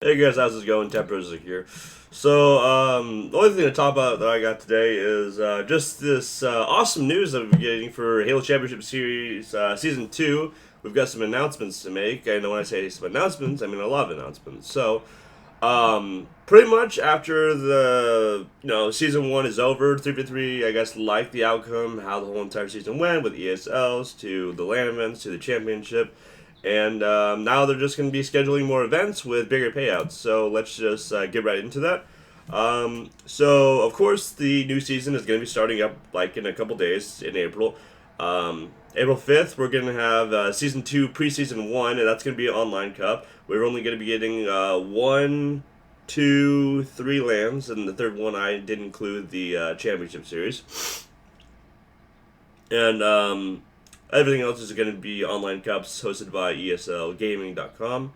Hey guys, how's it going? Temperistic here. So, the only thing to talk about that I got today is just this awesome news that we're getting for Halo Championship Series Season 2. We've got some announcements to make, and when I say some announcements, I mean a lot of announcements. So, pretty much after the Season 1 is over, 3v3, I guess, like the outcome, how the whole entire season went with ESLs, to the LAN events, to the championship. And now they're just going to be scheduling more events with bigger payouts. So let's just get right into that. So, of course, the new season is going to be starting up like in a couple days in April. April 5th, we're going to have Season 2 Preseason 1, and that's going to be an online cup. We're only going to be getting 1, 2, 3 lands, and the third one I did include the Championship Series. And everything else is going to be online cups hosted by ESLGaming.com.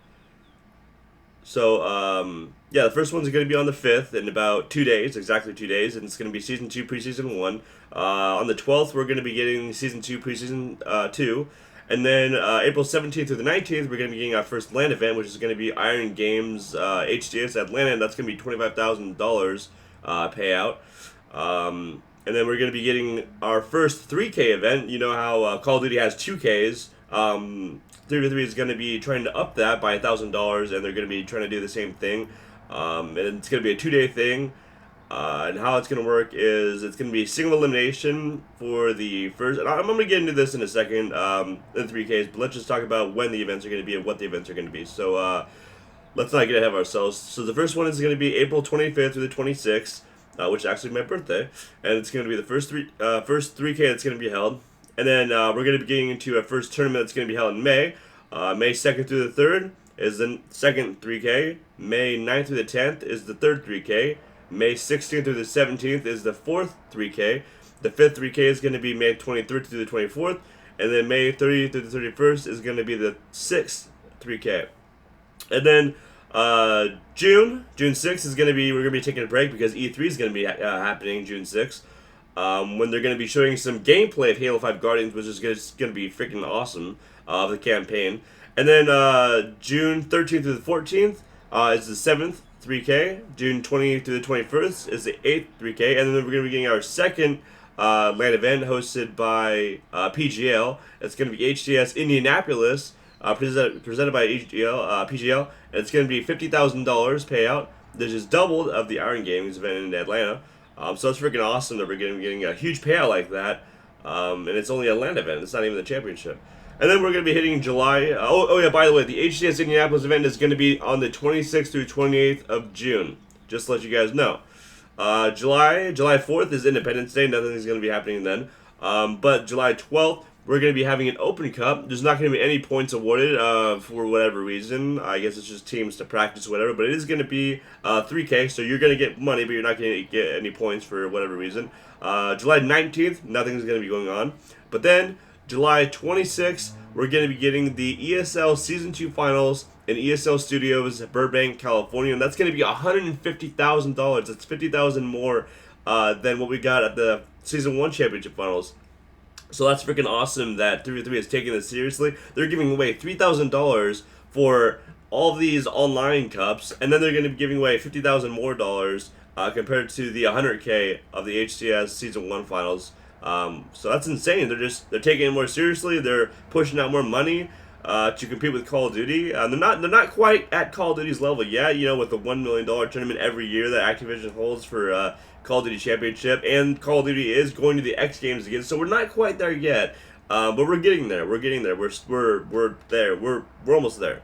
So, yeah, the first one's going to be on the 5th in about 2 days, exactly 2 days, and it's going to be Season 2 Preseason 1. On the 12th, we're going to be getting Season 2 Preseason 2. And then April 17th through the 19th, we're going to be getting our first LAN event, which is going to be Iron Games HDS Atlanta, and that's going to be $25,000 payout. And then we're going to be getting our first 3K event. You know how Call of Duty has 2Ks. 3v3 is going to be trying to up that by $1,000, and they're going to be trying to do the same thing. And it's going to be a 2-day thing. And how it's going to work is it's going to be single elimination for the first. And I'm going to get into this in a second, in 3Ks, but let's just talk about when the events are going to be and what the events are going to be. So let's not get ahead of ourselves. So the first one is going to be April 25th through the 26th. Which is actually my birthday, and it's going to be the first 3K that's going to be held, and then we're going to be getting into a first tournament that's going to be held in May. May 2nd through the 3rd is the second 3K. May 9th through the 10th is the third 3K. May 16th through the 17th is the fourth 3K. The fifth 3K is going to be May 23rd through the 24th, and then May 30th through the 31st is going to be the sixth 3K. And then June 6th is we're going to be taking a break because E3 is going to be happening June 6th, when they're going to be showing some gameplay of Halo 5 Guardians, which is going to be freaking awesome, of the campaign. And then June 13th through the 14th is the 7th 3K. June 20th through the 21st is the 8th 3K. And then we're going to be getting our second LAN event hosted by PGL. It's going to be HDS Indianapolis, presented by PGL, and it's going to be $50,000 payout. This is doubled of the Iron Games event in Atlanta. So it's freaking awesome that we're getting a huge payout like that. And it's only a LAN event. It's not even the championship. And then we're going to be hitting July. Oh yeah, by the way, the HDS Indianapolis event is going to be on the 26th through 28th of June. Just to let you guys know. July 4th is Independence Day. Nothing's going to be happening then. But July 12th, we're going to be having an open cup. There's not going to be any points awarded for whatever reason. I guess it's just teams to practice, whatever. But it is going to be 3K, so you're going to get money, but you're not going to get any points for whatever reason. July 19th, nothing's going to be going on. But then, July 26th, we're going to be getting the ESL Season 2 Finals in ESL Studios, Burbank, California. And that's going to be $150,000. That's $50,000 more than what we got at the Season 1 Championship Finals. So that's freaking awesome that 3v3 is taking this seriously. They're giving away $3,000 for all of these online cups, and then they're going to be giving away $50,000 more compared to the $100K of the HCS Season 1 Finals. So that's insane. They're taking it more seriously. They're pushing out more money to compete with Call of Duty. They're not quite at Call of Duty's level yet. With the $1 million tournament every year that Activision holds for Call of Duty Championship, and Call of Duty is going to the X Games again, so we're not quite there yet, but we're getting there. We're there. We're almost there.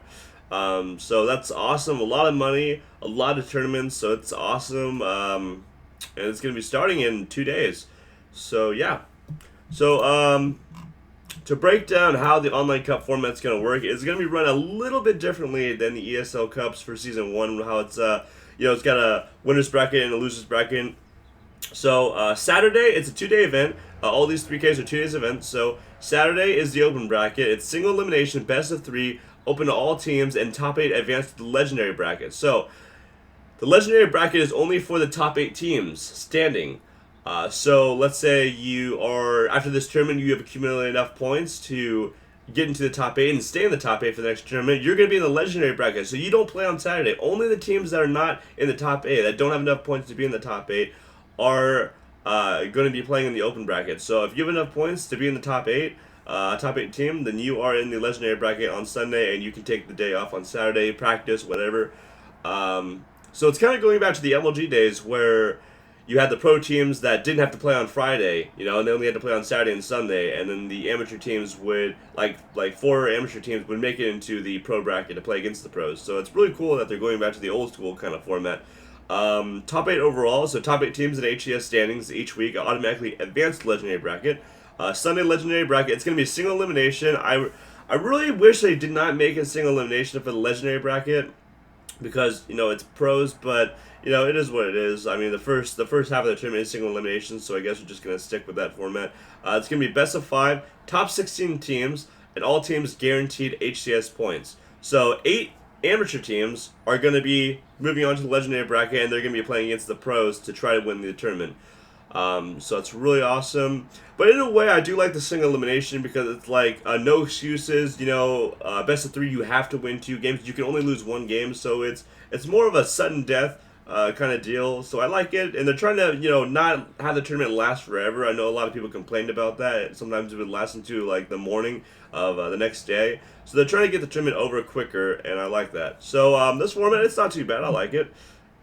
So that's awesome. A lot of money, a lot of tournaments. So it's awesome, and it's going to be starting in 2 days. So yeah. So to break down how the online cup format's going to work, it's going to be run a little bit differently than the ESL Cups for Season 1. How it's it's got a winner's bracket and a loser's bracket. So Saturday, it's a 2-day event. All these 3Ks are 2 days events. So Saturday is the open bracket. It's single elimination, best of 3, open to all teams, and top 8 advance to the legendary bracket. So the legendary bracket is only for the top 8 teams standing. So let's say you are, after this tournament, you have accumulated enough points to get into the top 8 and stay in the top 8 for the next tournament, you're going to be in the legendary bracket. So you don't play on Saturday. Only the teams that are not in the top 8, that don't have enough points to be in the top 8, are going to be playing in the open bracket. So if you have enough points to be in the top 8 team, then you are in the legendary bracket on Sunday, and you can take the day off on Saturday, practice, whatever. So it's kind of going back to the MLG days where you had the pro teams that didn't have to play on Friday, and they only had to play on Saturday and Sunday, and then the amateur teams would, like 4 amateur teams would make it into the pro bracket to play against the pros. So it's really cool that they're going back to the old school kind of format. Top 8 overall, so top 8 teams in HCS standings each week automatically advance to the legendary bracket. Sunday legendary bracket, it's going to be single elimination. I really wish they did not make a single elimination for the legendary bracket, because it's pros, but it is what it is. I mean, the first half of the tournament is single elimination, so I guess we're just gonna stick with that format. It's gonna be best of 5, top 16 teams, and all teams guaranteed HCS points. So 8 amateur teams are gonna be moving on to the legendary bracket, and they're gonna be playing against the pros to try to win the tournament. So it's really awesome. But in a way, I do like the single elimination because it's like no excuses. Best of 3, you have to win 2 games. You can only lose 1 game, so it's more of a sudden death kind of deal. So I like it, and they're trying to not have the tournament last forever. I know a lot of people complained about that. Sometimes it would last into like the morning of the next day. So they're trying to get the tournament over quicker, and I like that. So this format, it's not too bad. I like it.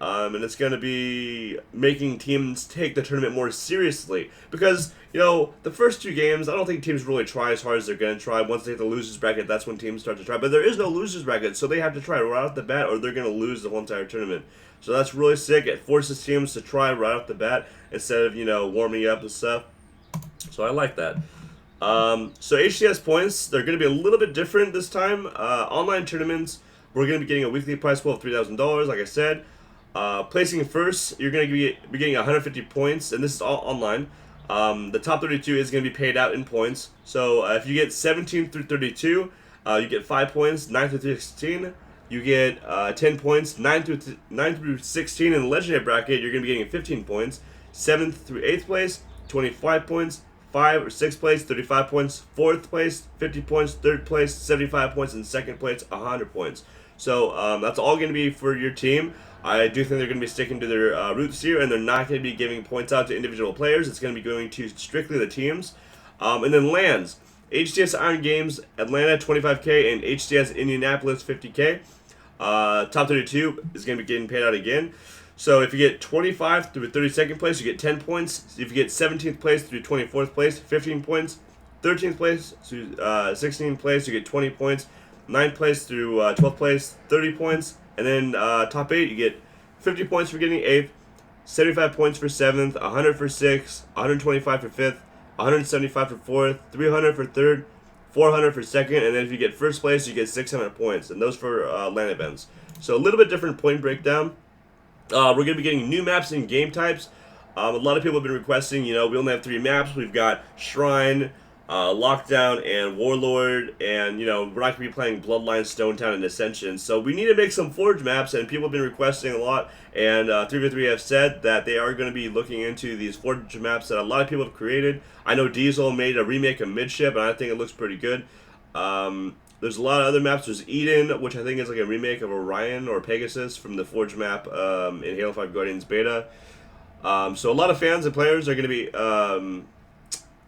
And it's going to be making teams take the tournament more seriously. Because, the first 2 games, I don't think teams really try as hard as they're going to try. Once they hit the losers bracket, that's when teams start to try. But there is no losers bracket, so they have to try right off the bat, or they're going to lose the whole entire tournament. So that's really sick. It forces teams to try right off the bat instead of, warming up and stuff. So I like that. So HCS points, they're going to be a little bit different this time. Online tournaments, we're going to be getting a weekly prize pool of $3,000, like I said. Placing first, you're going to be getting 150 points, and this is all online. The top 32 is going to be paid out in points. So if you get 17 through 32, you get 5 points. 9 through 16, you get 10 points. 9 through 16 in the legendary bracket, you're going to be getting 15 points. 7th through 8th place, 25 points. 5 or 6th place, 35 points. 4th place, 50 points. 3rd place, 75 points. And 2nd place, 100 points. So that's all going to be for your team. I do think they're going to be sticking to their roots here, and they're not going to be giving points out to individual players. It's going to be going to strictly the teams. And then lands. HCS Iron Games, Atlanta, 25K, and HCS Indianapolis, 50K. Top 32 is going to be getting paid out again. So if you get 25 through 32nd place, you get 10 points. If you get 17th place through 24th place, 15 points. 13th place through 16th place, you get 20 points. 9th place through 12th place, 30 points. And then top 8, you get 50 points for getting 8th, 75 points for 7th, 100 for 6th, 125 for 5th, 175 for 4th, 300 for 3rd, 400 for 2nd, and then if you get 1st place, you get 600 points, and those for LAN events. So a little bit different point breakdown. We're going to be getting new maps and game types. A lot of people have been requesting, we only have 3 maps. We've got Shrine, Lockdown, and Warlord, and we're not going to be playing Bloodline, Stonetown, and Ascension, so we need to make some Forge maps, and people have been requesting a lot, and 3v3 have said that they are going to be looking into these Forge maps that a lot of people have created. I know Diesel made a remake of Midship, and I think it looks pretty good. There's a lot of other maps. There's Eden, which I think is like a remake of Orion or Pegasus from the Forge map in Halo 5 Guardians beta. So a lot of fans and players are going to be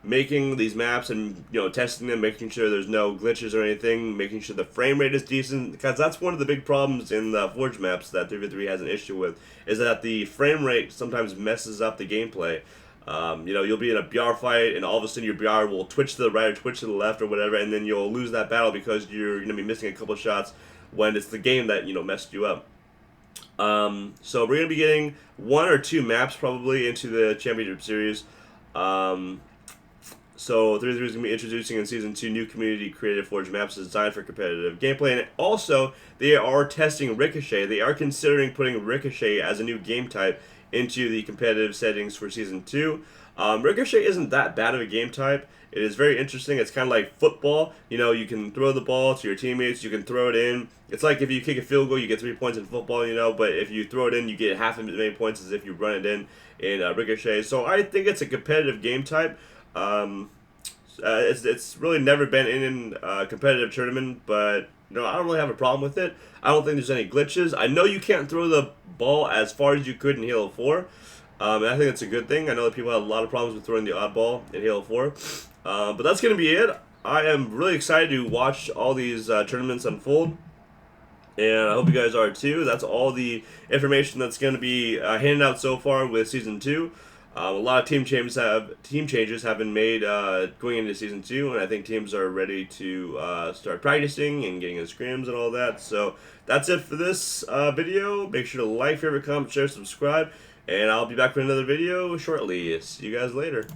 making these maps and testing them, making sure there's no glitches or anything, making sure the frame rate is decent, because that's one of the big problems in the Forge maps that 3v3 has an issue with, is that the frame rate sometimes messes up the gameplay. You'll be in a BR fight, and all of a sudden your BR will twitch to the right or twitch to the left or whatever, and then you'll lose that battle because you're going to be missing a couple shots when it's the game that messed you up. So we're going to be getting 1 or 2 maps probably into the Championship Series. So 3v3 is going to be introducing in Season 2 new community-created Forge maps designed for competitive gameplay. And also, they are testing Ricochet. They are considering putting Ricochet as a new game type into the competitive settings for Season 2. Ricochet isn't that bad of a game type. It is very interesting. It's kind of like football. You can throw the ball to your teammates. You can throw it in. It's like if you kick a field goal, you get 3 points in football, but if you throw it in, you get half as many points as if you run it in Ricochet. So I think it's a competitive game type. It's really never been in a competitive tournament, but I don't really have a problem with it. I don't think there's any glitches. I know you can't throw the ball as far as you could in Halo 4. And I think it's a good thing. I know that people have a lot of problems with throwing the oddball in Halo 4. But that's going to be it. I am really excited to watch all these tournaments unfold. And I hope you guys are too. That's all the information that's going to be handed out so far with Season 2. A lot of team changes have been made going into Season 2, and I think teams are ready to start practicing and getting in scrims and all that. So that's it for this video. Make sure to like, favorite, comment, share, subscribe, and I'll be back with another video shortly. See you guys later.